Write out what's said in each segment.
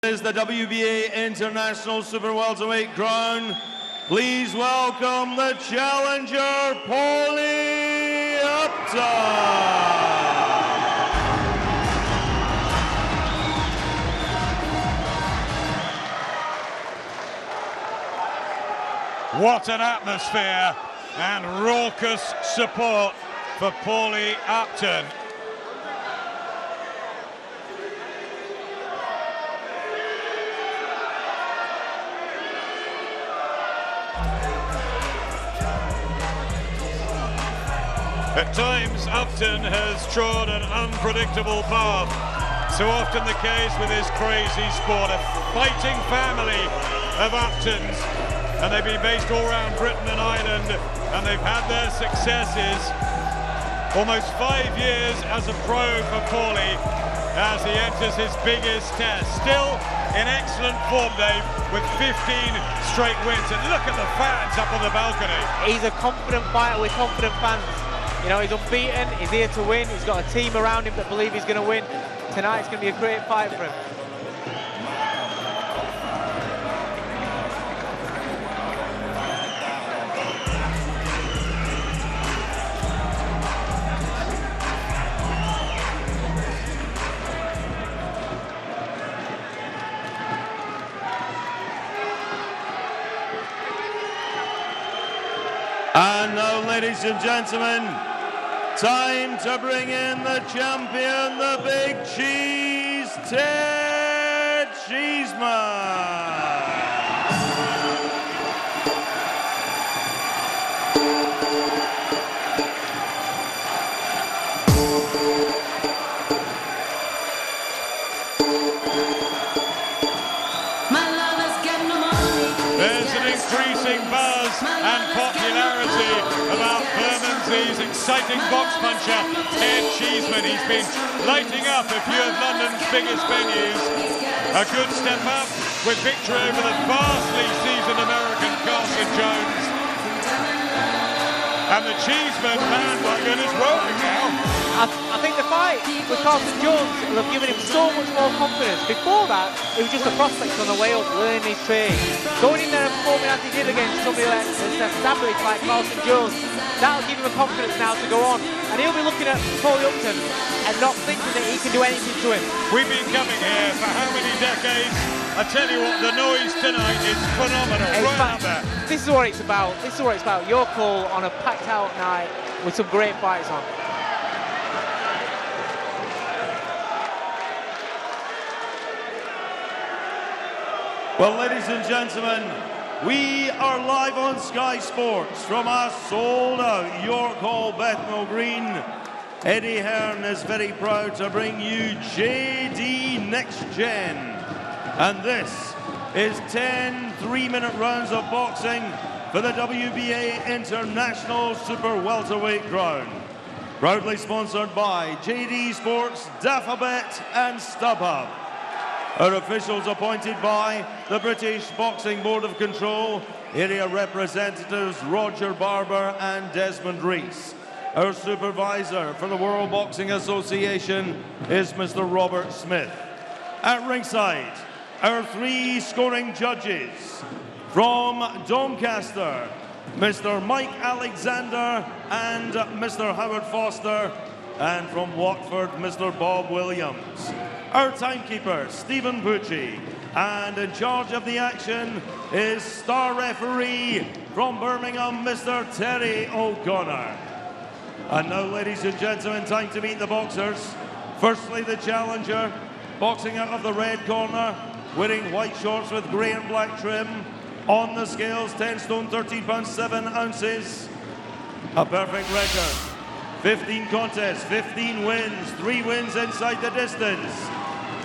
Is the WBA International Super Welterweight crown. Please welcome the challenger, Paulie Upton. What an atmosphere and raucous support for Paulie Upton. At times, Upton has trod an unpredictable path. So often the case with this crazy sport. A fighting family of Uptons, and they've been based all around Britain and Ireland, and they've had their successes. Almost 5 years as a pro for Paulie as he enters his biggest test. Still in excellent form, Dave, with 15 straight wins. And look at the fans up on the balcony. He's a confident fighter with confident fans. You know, he's unbeaten, he's here to win, he's got a team around him that believe he's going to win. Tonight's going to be a great fight for him. And now, ladies and gentlemen, time to bring in the champion, the big cheese, Ted Cheeseman. There's an increasing buzz and popularity about Bermondsey's exciting box puncher, Ted Cheeseman. He's been lighting up a few of London's biggest venues. A good step up with victory over the vastly seasoned American Carson Jones. And the Cheeseman bandwagon is rolling now. I think the fight with Carson Jones will have given him so much more confidence. Before that, it was just a prospect on the way up, learning his trade. Going in there and performing as he did against somebody that's established like Carson Jones, that'll give him a confidence now to go on. And he'll be looking at Paulie Upton and not thinking that he can do anything to him. We've been coming here for how many decades? I tell you what, the noise tonight is phenomenal. Right up there. This is what it's about. This is what it's about. Your call on a packed out night with some great fights on. Well, ladies and gentlemen, we are live on Sky Sports from a sold-out York Hall, Bethnal Green. Eddie Hearn is very proud to bring you JD Next Gen. And this is 10 3-minute rounds of boxing for the WBA International Super Welterweight crown. Proudly sponsored by JD Sports, Dafabet and StubHub. Our officials appointed by the British Boxing Board of Control, area representatives Roger Barber and Desmond Rees. Our supervisor for the World Boxing Association is Mr. Robert Smith. At ringside, our 3 scoring judges from Doncaster, Mr. Mike Alexander and Mr. Howard Foster, and from Watford, Mr. Bob Williams. Our timekeeper, Stephen Pucci, and in charge of the action is star referee from Birmingham, Mr. Terry O'Connor. And now, ladies and gentlemen, time to meet the boxers. Firstly, the challenger, boxing out of the red corner, wearing white shorts with grey and black trim. On the scales, 10 stone, 13 pounds, 7 ounces. A perfect record. 15 contests, 15 wins, 3 wins inside the distance.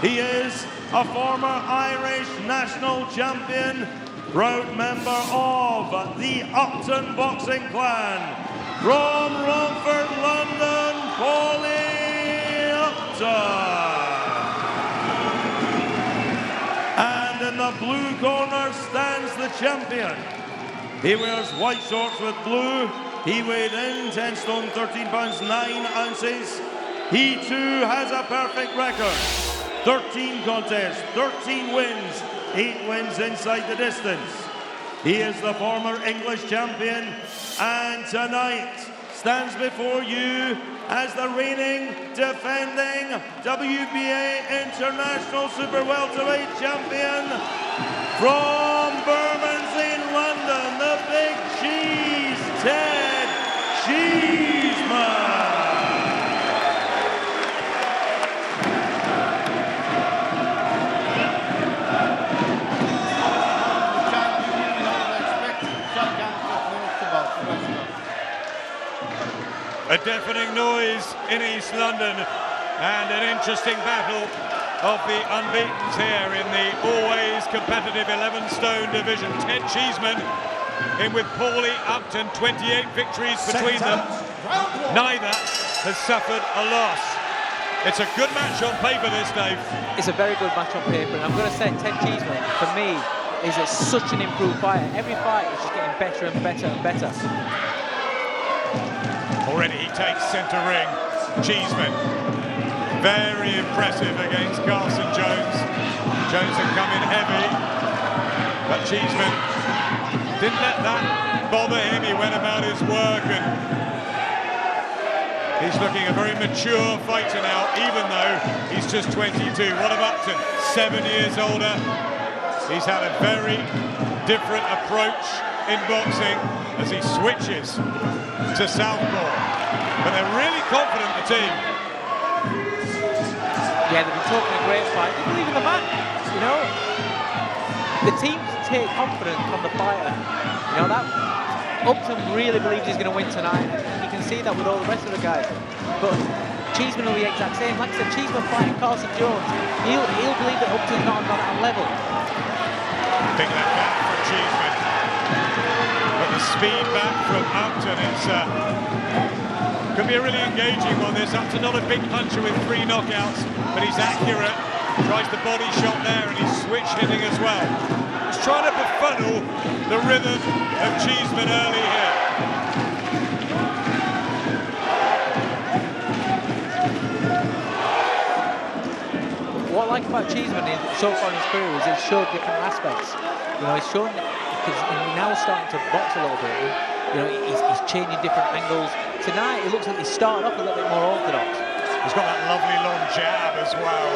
He is a former Irish national champion, proud member of the Upton boxing clan. From Romford, London, Paulie Upton. And in the blue corner stands the champion. He wears white shorts with blue. He weighed in 10 stone, 13 pounds, 9 ounces. He too has a perfect record. 13 contests, 13 wins, 8 wins inside the distance. He is the former English champion and tonight stands before you as the reigning, defending WBA International Super Welterweight champion from Bermondsey in London, the Big Cheese, Ted Cheeseman. A deafening noise in East London and an interesting battle of the unbeatens here in the always competitive 11-stone division. Ted Cheeseman in with Paulie Upton, 28 victories between them. Neither has suffered a loss. It's a good match on paper this, Dave. It's a very good match on paper, and I'm going to say Ted Cheeseman, for me, is such an improved fighter. Every fight is just getting better and better and better. Already he takes centre ring. Cheeseman, very impressive against Carson Jones. Jones had come in heavy, but Cheeseman didn't let that bother him. He went about his work, and he's looking a very mature fighter now, even though he's just 22. What of Upton? 7 years older. He's had a very different approach in boxing as he switches to southpaw, but they're really confident, the team. Yeah, they've been talking a great fight. They believe in the man, you know. The team take confidence from the fighter. You know, that Upton really believes he's going to win tonight. You can see that with all the rest of the guys. But Cheeseman will be the exact same. Like I said, Cheeseman fighting Carson Jones. He'll believe that Upton's not on that level. Big left hand from Cheeseman. But the speed back from Upton, it's could be a really engaging one. This Upton, not a big puncher with 3 knockouts, but he's accurate. Tries the body shot there, and he's switch hitting as well. He's trying to befuddle the rhythm of Cheeseman early here. What I like about Cheeseman is so far in his career is he's showed different aspects. You know, he's shown because he's now starting to box a little bit. You know, he's changing different angles. Tonight, it looks like he's started off a little bit more orthodox. He's got that lovely long jab as well.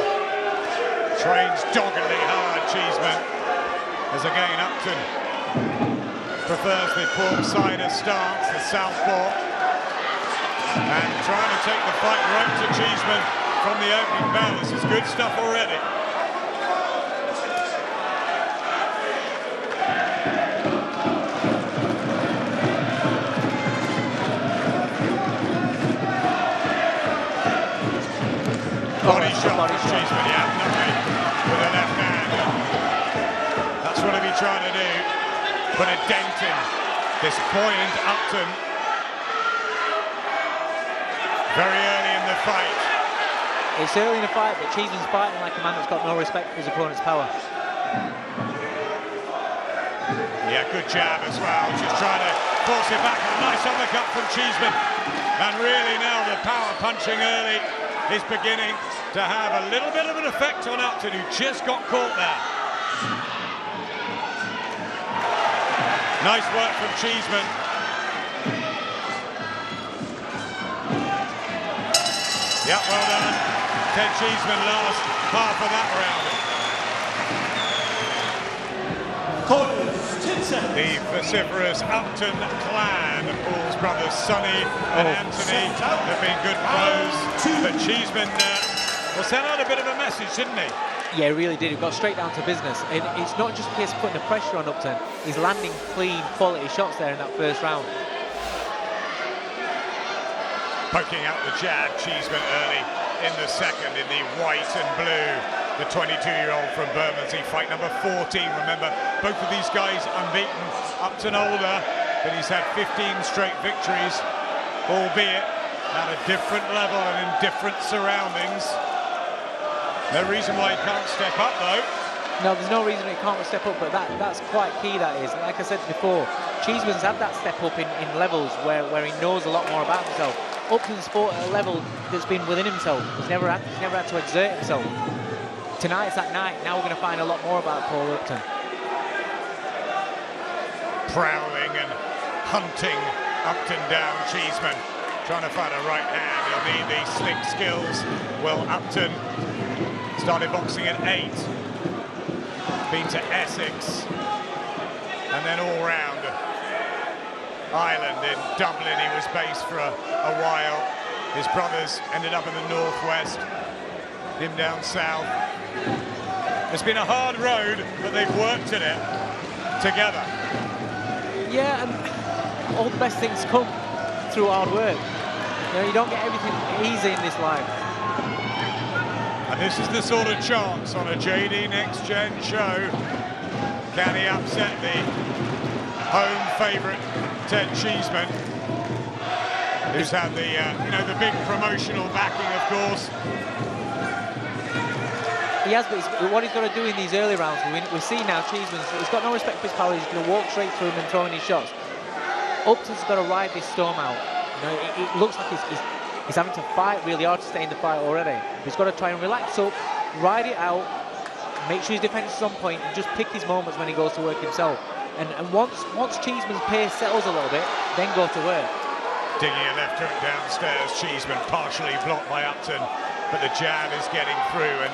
Trains doggedly hard, Cheeseman. As again, Upton prefers the port side stance, the southpaw. And trying to take the fight right to Cheeseman from the opening bell. This is good stuff already. Body shot from Cheeseman, yeah, lovely, with a left hand. That's what he'll be trying to do, put a dent in this buoyant Upton. Very early in the fight. It's early in the fight, but Cheeseman's fighting like a man that's got no respect for his opponent's power. Yeah, good jab as well, just trying to force it back. A nice uppercut from Cheeseman. And really now the power punching early is beginning to have a little bit of an effect on Upton, who just got caught there. Nice work from Cheeseman. Yeah, well done. Ted Cheeseman last half of that round. The vociferous Upton clan, Paul's brothers Sonny and Anthony, have been good foes, but Cheeseman sent out a bit of a message, didn't he? Yeah, he really did. He got straight down to business. And it's not just a case of putting the pressure on Upton, he's landing clean, quality shots there in that first round. Poking out the jab, Cheeseman early in the second in the white and blue. The 22-year-old from Bermondsey, fight number 14. Remember, both of these guys unbeaten. Upton older, but he's had 15 straight victories, albeit at a different level and in different surroundings. No reason why he can't step up, though. No, there's no reason he can't step up, but that's quite key, that is. Like I said before, Cheeseman's had that step up in levels where he knows a lot more about himself. Upton's fought at a level that's been within himself. He's never had to exert himself. tonight's that night. Now we're going to find a lot more about Paul Upton. Prowling and hunting Upton down. Cheeseman trying to find a right hand. He'll need these slick skills. Well, Upton started boxing at 8. Been to Essex. And then all round. Ireland, in Dublin, he was based for a while. His brothers ended up in the northwest, him down south. It's been a hard road, but they've worked at it together. Yeah, and all the best things come through hard work. You know, you don't get everything easy in this life. And this is the sort of chance on a JD Next Gen show. Can he upset the home favourite Ted Cheeseman, who's had the the big promotional backing, of course. He has, but what he's got to do in these early rounds, we see now Cheeseman, he's got no respect for his power. He's going to walk straight through him and throw in his shots. Upton's got to ride this storm out. You know, it looks like he's having to fight really hard to stay in the fight already. He's got to try and relax up, ride it out, make sure his defence is on point, and just pick his moments when he goes to work himself. And once Cheeseman's pace settles a little bit, then go to work. Digging a left hook downstairs, Cheeseman partially blocked by Upton, but the jab is getting through, and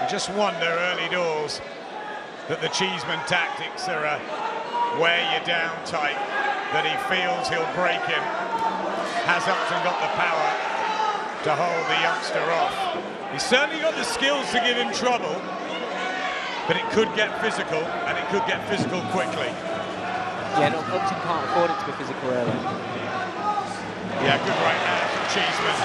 you just wonder early doors that the Cheeseman tactics are wear you down tight, that he feels he'll break him. Has Upton got the power to hold the youngster off? He's certainly got the skills to give him trouble, but it could get physical, and it could get physical quickly. Yeah, no, Upton can't afford it to be physical early. Yeah, good right hand from Cheeseman,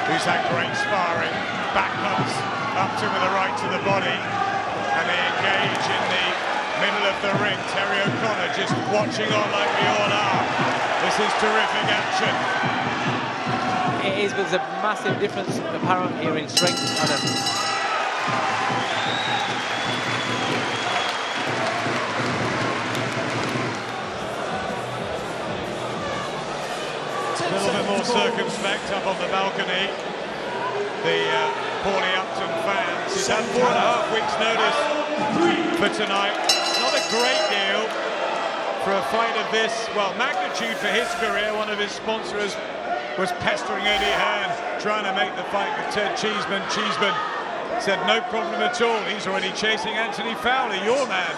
who's had great sparring. Back punts, Upton with a right to the body, and they engage in the middle of the ring. Terry O'Connor just watching on like we all are. This is terrific action. It is, but there's a massive difference apparent here in strength, Adam. A little bit more circumspect up on the balcony. The Paulie Upton fans. He's had 4.5 weeks' notice for tonight. Not a great deal for a fight of this, well, magnitude for his career. One of his sponsors was pestering Eddie Hearn, trying to make the fight with Ted Cheeseman. Cheeseman said no problem at all. He's already chasing Anthony Fowler, your man,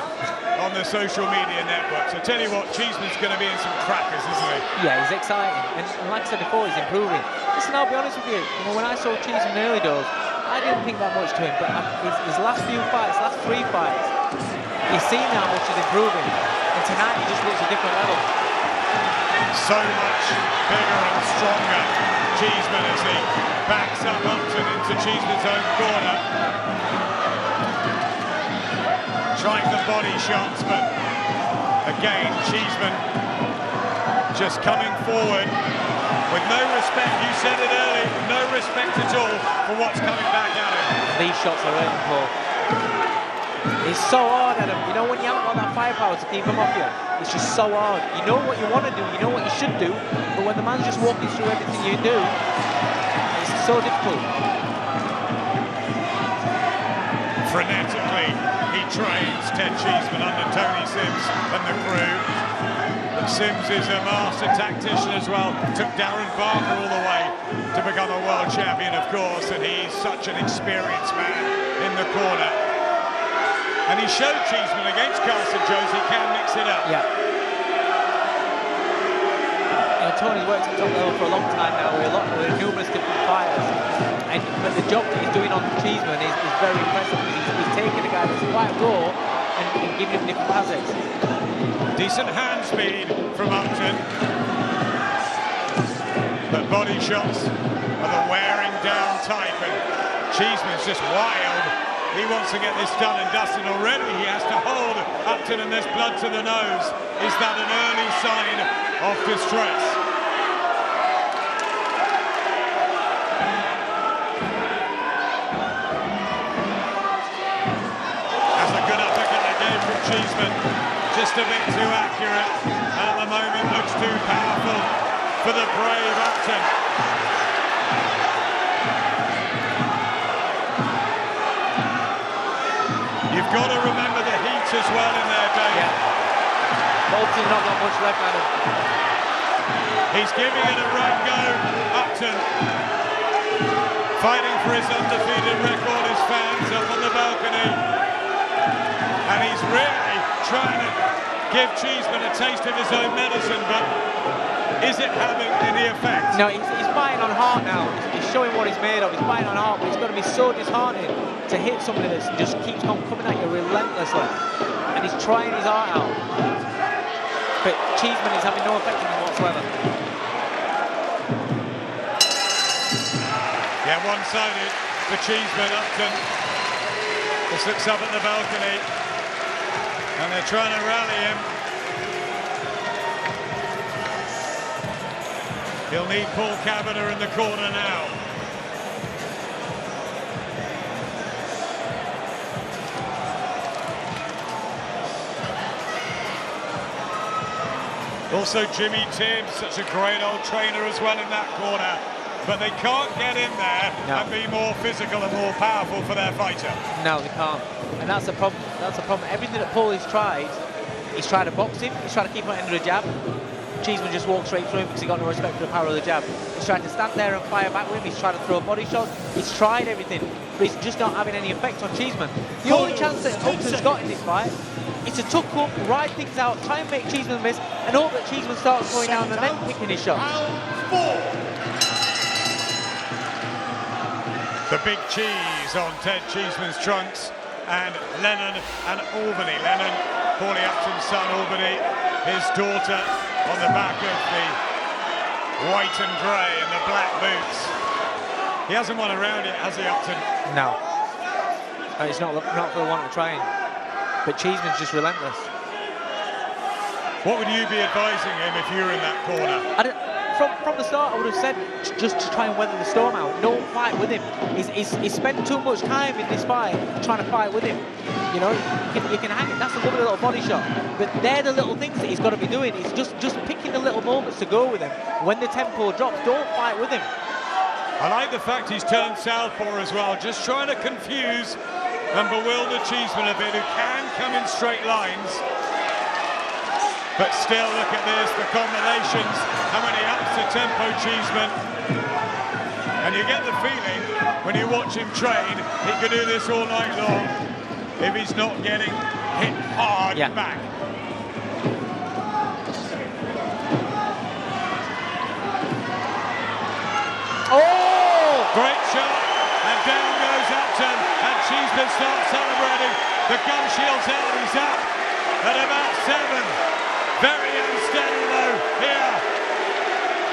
on the social media networks. I tell you what, Cheeseman's going to be in some crackers, isn't he? Yeah, he's exciting, and like I said before, he's improving. Listen, I'll be honest with you, when I saw Cheeseman early doors, I didn't think that much to him, but his last few fights, last 3 fights, you've seen how much he's improving, and tonight he just looks a different level. So much bigger and stronger, Cheeseman, as he backs up Upton into Cheeseman's own corner. Trying the body shots, but again, Cheeseman just coming forward with no respect. You said it early, no respect at all for what's coming back at him. These shots are hurting Paul. It's so hard at him. You know, when you haven't got that firepower to keep him off you, it's just so hard. You know what you want to do, you know what you should do, but when the man's just walking through everything you do, it's so difficult. Frenetically, he trains Ted Cheeseman under Tony Sims and the crew. But Sims is a master tactician as well. Took Darren Barker all the way to become a world champion, of course, and he's such an experienced man in the corner. And he showed Cheeseman against Carson Jones he can mix it up. Yeah. You know, Tony's worked at top level for a long time now with numerous different fighters. But the job that he's doing on Cheeseman is very impressive. He's taking a guy that's quite raw and giving him different facets. Decent hand speed from Upton. But body shots are the wearing down type, and Cheeseman's just wild. He wants to get this done and dusted already. He has to hold Upton, and there's blood to the nose. Is that an early sign of distress? That's a good uppercut again from Cheeseman. Just a bit too accurate, and at the moment looks too powerful for the brave Upton. got to remember the heat as well in there, Dave. Yeah. Upton's not got much left, Adam. He's giving it a right go, Upton. Fighting for his undefeated record, his fans up on the balcony. And he's really trying to give Cheeseman a taste of his own medicine, but is it having any effect? No, he's fighting on heart now. He's showing what he's made of. He's fighting on heart, but it's going to be so disheartening to hit somebody that just keeps on coming at you relentlessly. And he's trying his heart out. But Cheeseman is having no effect on him whatsoever. Yeah, one-sided for Cheeseman. Upton just looks up at the balcony and they're trying to rally him. He'll need Paul Kavanagh in the corner now. Also Jimmy Tibbs, such a great old trainer as well in that corner. But they can't get in there and be more physical and more powerful for their fighter. No, they can't. And that's the problem. That's the problem. Everything that Paulie's tried, he's tried to box him, he's tried to keep him under a jab. Cheeseman just walked straight through him because he got no respect for the power of the jab. He's tried to stand there and fire back with him, he's tried to throw body shots, he's tried everything, but he's just not having any effect on Cheeseman. The only chance that Upton's got in this fight is to tuck up, ride things out, try and make Cheeseman miss, and hope that Cheeseman starts going down and then picking his shots. The big cheese on Ted Cheeseman's trunks, and Lennon and Albany. Lennon, Paulie Upton's son, Albany, his daughter on the back of the white and grey and the black boots. He hasn't won a round yet, has he, Upton? No. It's not for the want of trying. But Cheeseman's just relentless. What would you be advising him if you were in that corner? From the start, I would have said just to try and weather the storm out. Don't fight with him. He's spent too much time in this fight trying to fight with him. You know, you can hang it. That's a lovely little body shot. But they're the little things that he's got to be doing. He's just picking the little moments to go with him. When the tempo drops, don't fight with him. I like the fact he's turned southpaw as well, just trying to confuse and bewilder Cheeseman a bit, who can come in straight lines. But still, look at this, the combinations, how many ups to tempo Cheeseman. And you get the feeling, when you watch him train, he could do this all night long if he's not getting hit hard back. Oh! Great shot, and down goes Upton, and Cheeseman starts celebrating. The gum shield's out, he's up at about 7. Very unsteady though here.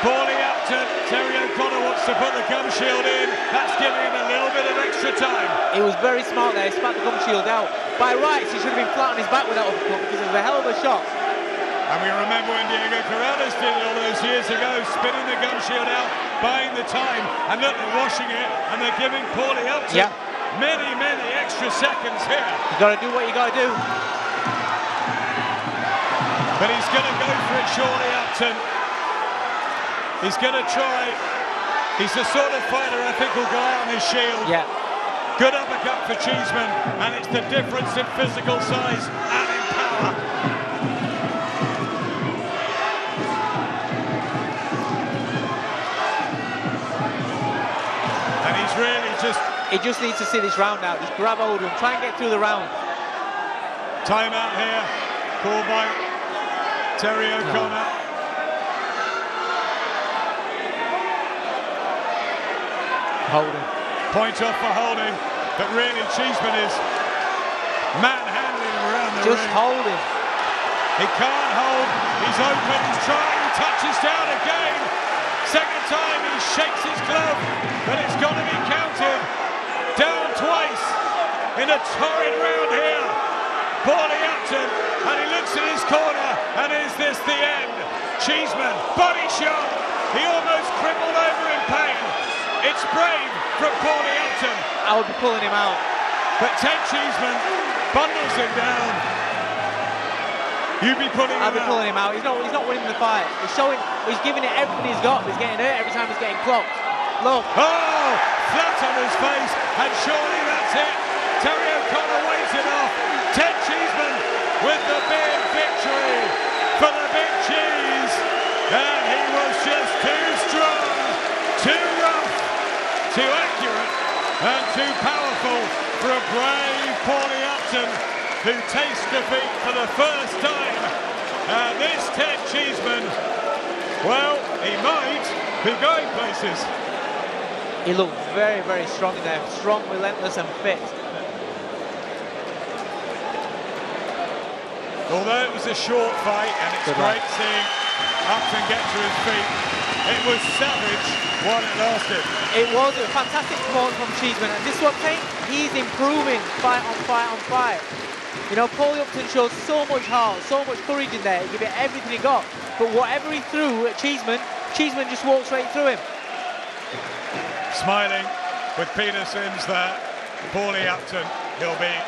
Paulie Upton, Terry O'Connor wants to put the gum shield in. That's giving him a little bit of extra time. He was very smart there, he spat the gum shield out. By rights, he should have been flat on his back with that uppercut because it was a hell of a shot. And we remember when Diego Corrales did it all those years ago, spinning the gum shield out, buying the time, and look, they're washing it, and they're giving Paulie Upton many, many extra seconds here. You got to do what you got to do. But he's going to go for it, surely, Upton. He's going to try. He's the sort of fighter I think will go out on his shield. Yeah. Good uppercut for Cheeseman, and it's the difference in physical size and in power. And he's really just... He just needs to see this round out. Just grab hold of him. Try and get through the round. Time out here. Called by Terry O'Connor. Holding. Point off for holding, but really Cheeseman is manhandling him around the ring. Just holding. He can't hold. He's open. He's trying. He touches down again. Second time he shakes his glove, but it's got to be counted. Down twice in a torrid round here. Paulie Upton, and he looks at his corner, and is this the end? Cheeseman, body shot. He almost crippled over in pain. It's brave from Paulie Upton. I would be pulling him out. But Ted Cheeseman bundles him down. You'd be pulling him out. I'd be pulling him out. He's not winning the fight. He's giving it everything he's got, but he's getting hurt every time he's getting clocked. Look. Oh! Flat on his face, and surely that's it. Terry O'Connor waves it off. for the big cheese, and he was just too strong, too rough, too accurate, and too powerful for a brave Paulie Upton, who tastes defeat for the first time. And this Ted Cheeseman, well, he might be going places. He looked very, very strong in there. Strong, relentless and fit. Although it was a short fight, and it's great seeing Upton get to his feet, it was savage while it lasted. It was a fantastic performance from Cheeseman, and this is what I'm saying, he's improving fight on fight on fight. You know, Paul Upton showed so much heart, so much courage in there, he gave it everything he got. But whatever he threw at Cheeseman, Cheeseman just walked straight through him. Smiling with Peter Sims there, Paulie Upton, he'll be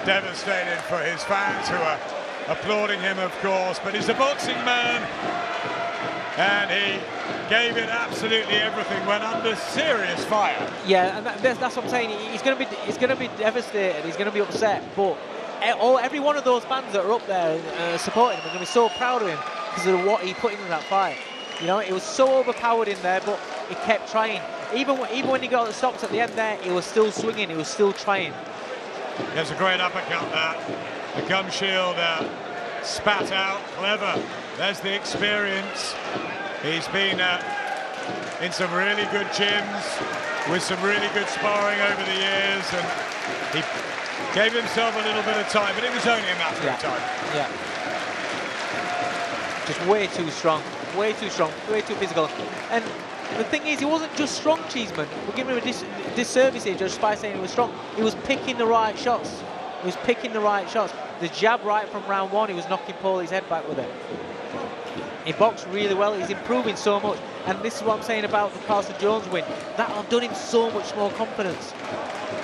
devastated for his fans who are applauding him, of course, but he's a boxing man, and he gave it absolutely everything when under serious fire. Yeah, and that's what I'm saying. He's going to be devastated. He's going to be upset. But every one of those fans that are up there supporting him are going to be so proud of him because of what he put into that fight. You know, it was so overpowered in there, but he kept trying. Even when he got the stops at the end there, he was still swinging. He was still trying. There's a great uppercut there. The gum shield spat out, clever. There's the experience. He's been in some really good gyms with some really good sparring over the years, and he gave himself a little bit of time, but it was only a matter of time. Yeah. Just way too strong, way too physical. And the thing is, he wasn't just strong, Cheeseman. We're giving him a disservice here just by saying he was strong. He was picking the right shots. He was picking the right shots. The jab right from round one, he was knocking Paulie's head back with it. He boxed really well. He's improving so much. And this is what I'm saying about the Carson Jones win. That'll have done him so much more confidence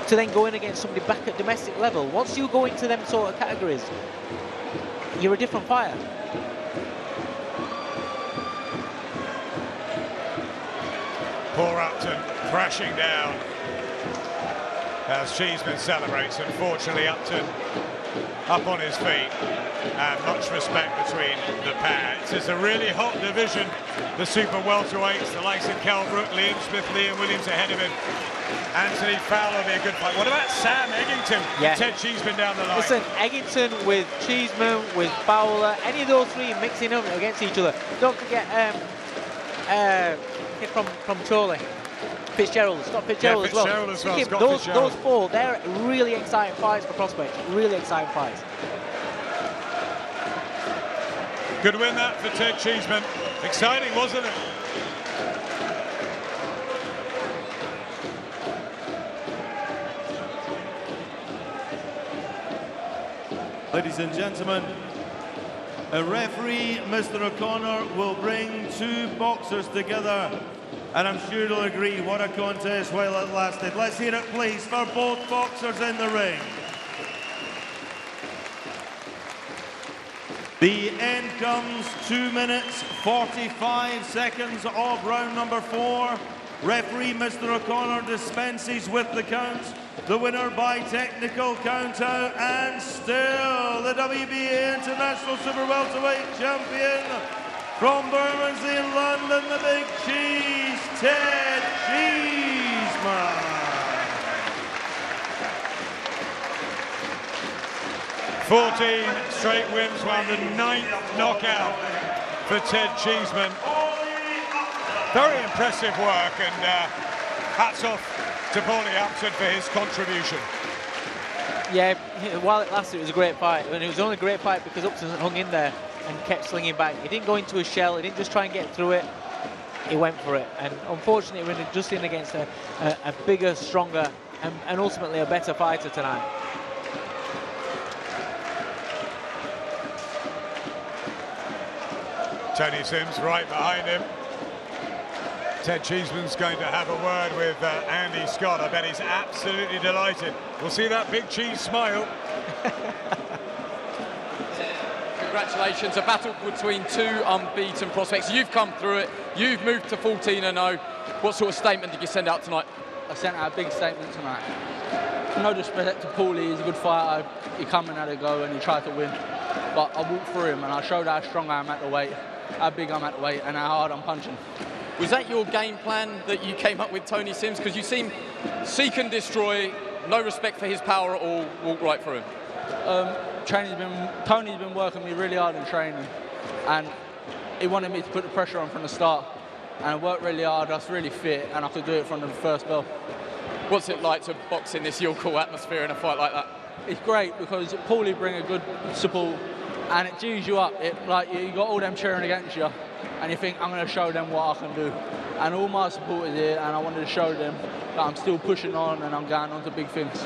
to then go in against somebody back at domestic level. Once you go into them sort of categories, you're a different fighter. Paul Upton crashing down as Cheeseman celebrates. Unfortunately, Upton up on his feet, and much respect between the pair. It's a really hot division, the super welterweights, the likes of Cal Brook, Liam Smith, Liam Williams ahead of him. Anthony Fowler will be a good fight. What about Sam Eggington? Yeah. Ted Cheeseman down the line. Listen, Eggington with Cheeseman, with Fowler, any of those three mixing up against each other. Don't forget kid from Chorley, Fitzgerald, Scott Fitzgerald, yeah, Fitzgerald as well. Scott Fitzgerald. Those four, they're really exciting fights for prospects. Really exciting fights. Good win that for Ted Cheeseman. Exciting, wasn't it? Ladies and gentlemen, a referee, Mr. O'Connor, will bring two boxers together, and I'm sure you'll agree what a contest while it lasted. Let's hear it, please, for both boxers in the ring. The end comes 2 minutes 45 seconds of round number 4. Referee Mr. O'Connor dispenses with the count. The winner by technical count out, and still the WBA International Super Welterweight Champion from Bermondsey in London, the Big Cheese, Ted Cheeseman. 14 straight wins, won the 9th knockout for Ted Cheeseman. Very impressive work, and hats off to Paulie Upton for his contribution. Yeah, while it lasted, it was a great fight, and it was only a great fight because Upton hung in there and kept slinging back. He didn't go into a shell, he didn't just try and get through it, he went for it. And unfortunately, we're just in against a bigger, stronger, and ultimately a better fighter tonight. Tony Sims right behind him. Ted Cheeseman's going to have a word with Andy Scott. I bet he's absolutely delighted. We'll see that big cheese smile. Congratulations, a battle between two unbeaten prospects. You've come through it, you've moved to 14-0. What sort of statement did you send out tonight? I sent out a big statement tonight. No disrespect to Paulie, he's a good fighter. He come and had a go and he tried to win. but I walked through him and I showed how strong I am at the weight, how big I'm at the weight, and how hard I'm punching. Was that your game plan that you came up with, Tony Sims? Because you seem seek and destroy, no respect for his power at all, walk right through him. Tony's been working me really hard in training, and he wanted me to put the pressure on from the start. And I worked really hard, I was really fit, and I could do it from the first bell. What's it like to box in this York Hall atmosphere in a fight like that? It's great because Paulie bring a good support, and it G's you up. Like you got all them cheering against you, and you think, I'm going to show them what I can do. And all my support is here, and I wanted to show them that I'm still pushing on and I'm going on to big things.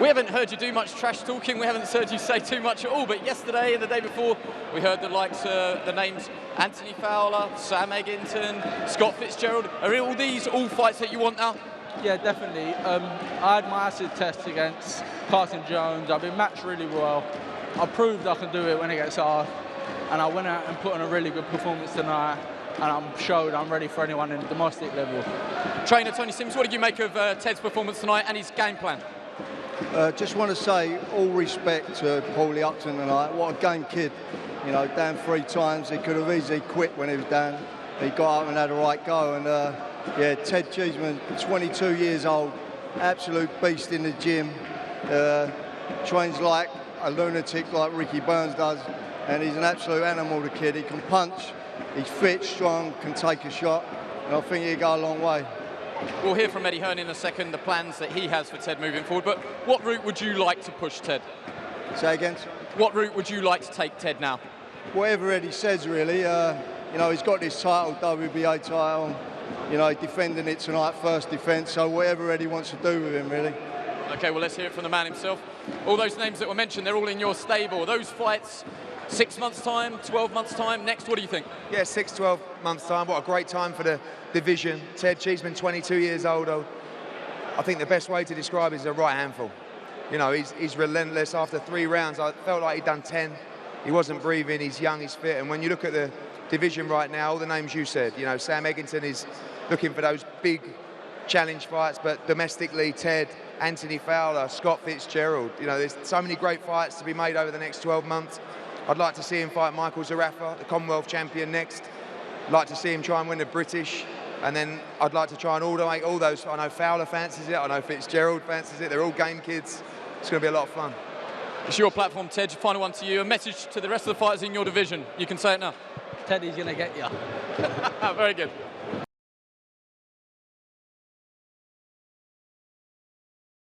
We haven't heard you do much trash talking, we haven't heard you say too much at all, but yesterday and the day before, we heard the likes of the names Anthony Fowler, Sam Eggington, Scott Fitzgerald. Are all these all fights that you want now? Yeah, definitely. I had my acid test against Carson Jones. I've been matched really well. I proved I can do it when it gets hard, and I went out and put on a really good performance tonight, and I'm ready for anyone in the domestic level. Trainer Tony Sims, what did you make of Ted's performance tonight and his game plan? Just want to say all respect to Paul Upton tonight. What a game kid. You know, down 3 times. He could have easily quit when he was down. He got up and had a right go. And yeah, Ted Cheeseman, 22 years old, absolute beast in the gym. Trains like a lunatic like Ricky Burns does. And he's an absolute animal, the kid. He can punch, he's fit, strong, can take a shot. And I think he'll go a long way. We'll hear from Eddie Hearn in a second, the plans that he has for Ted moving forward. But what route would you like to push Ted? Say again? What route would you like to take Ted now? Whatever Eddie says, really. You know, he's got this title, WBA title. You know, defending it tonight, first defence. So whatever Eddie wants to do with him, really. OK, well, let's hear it from the man himself. All those names that were mentioned, they're all in your stable. Those fights, 6 months' time, 12 months' time. Next, what do you think? Yeah, 6-12 months' time. What a great time for the division. Ted Cheeseman, 22 years old. I think the best way to describe it is a right handful. You know, he's relentless. After 3 rounds, I felt like he'd done 10. He wasn't breathing, he's young, he's fit. And when you look at the division right now, all the names you said, you know, Sam Eggington is looking for those big challenge fights, but domestically, Ted, Anthony Fowler, Scott Fitzgerald, you know, there's so many great fights to be made over the next 12 months. I'd like to see him fight Michael Zarafa, the Commonwealth champion, next. I'd like to see him try and win the British. And then I'd like to try and make all those. I know Fowler fancies it, I know Fitzgerald fancies it. They're all game kids. It's going to be a lot of fun. It's your platform, Ted. Final one to you. A message to the rest of the fighters in your division. You can say it now. Teddy's going to get you. Very good.